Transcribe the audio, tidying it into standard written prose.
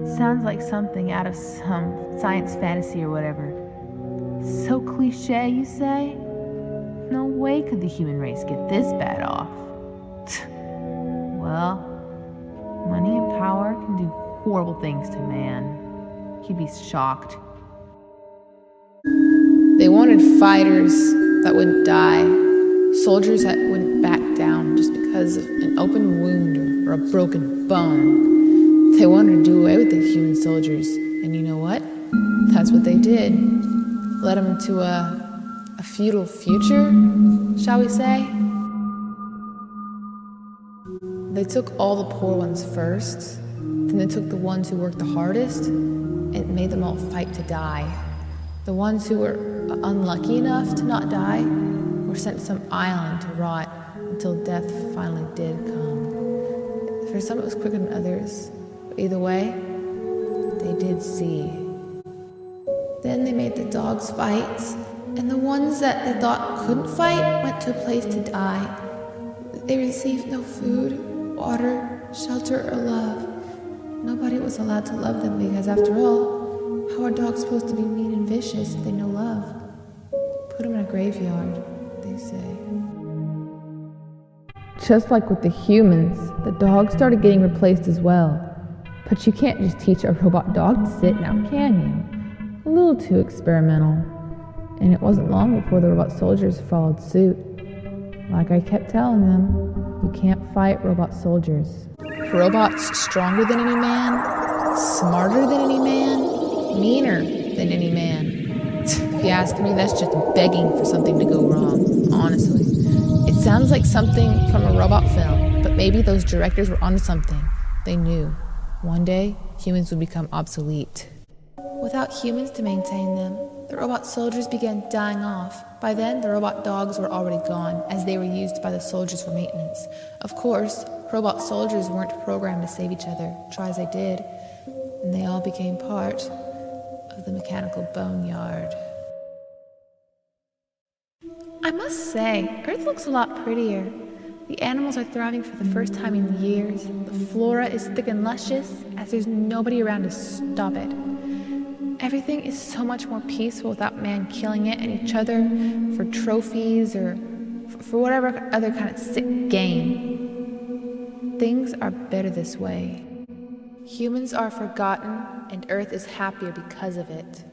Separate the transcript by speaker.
Speaker 1: It sounds like something out of some science fantasy or whatever. So cliche, you say? No way could the human race get this bad off. Well, money and power can do horrible things to man. He'd be shocked.
Speaker 2: They wanted fighters that wouldn't die, soldiers that wouldn't back down just because of an open wound or a broken bone. They wanted to do away with the human soldiers, and you know what? That's what they did. Led them into a feudal future, shall we say? They took all the poor ones first, then they took the ones who worked the hardest and made them all fight to die. The ones who were unlucky enough to not die were sent to some island to rot until death finally did come. For some it was quicker than others, but either way, they did see. Then they made the dogs fight, and the ones that they thought couldn't fight went to a place to die. They received no food, water, shelter, or love. Nobody was allowed to love them because, after all, how are dogs supposed to be mean and vicious if they know love? Put them in a graveyard, they say. Just like with the humans, the dogs started getting replaced as well. But you can't just teach a robot dog to sit now, can you? A little too experimental. And it wasn't long before the robot soldiers followed suit. Like I kept telling them, you can't fight robot soldiers. Robots stronger than any man, smarter than any man, meaner than any man. If you ask me, that's just begging for something to go wrong, honestly. It sounds like something from a robot film, but maybe those directors were onto something. They knew. One day, humans would become obsolete. Without humans to maintain them, the robot soldiers began dying off. By then, the robot dogs were already gone, as they were used by the soldiers for maintenance. Of course, robot soldiers weren't programmed to save each other, try as they did, and they all became part of the mechanical boneyard. I must say, Earth looks a lot prettier. The animals are thriving for the first time in years. The flora is thick and luscious, as there's nobody around to stop it. Everything is so much more peaceful without man killing it and each other for trophies or for whatever other kind of sick game. Things are better this way. Humans are forgotten, and Earth is happier because of it.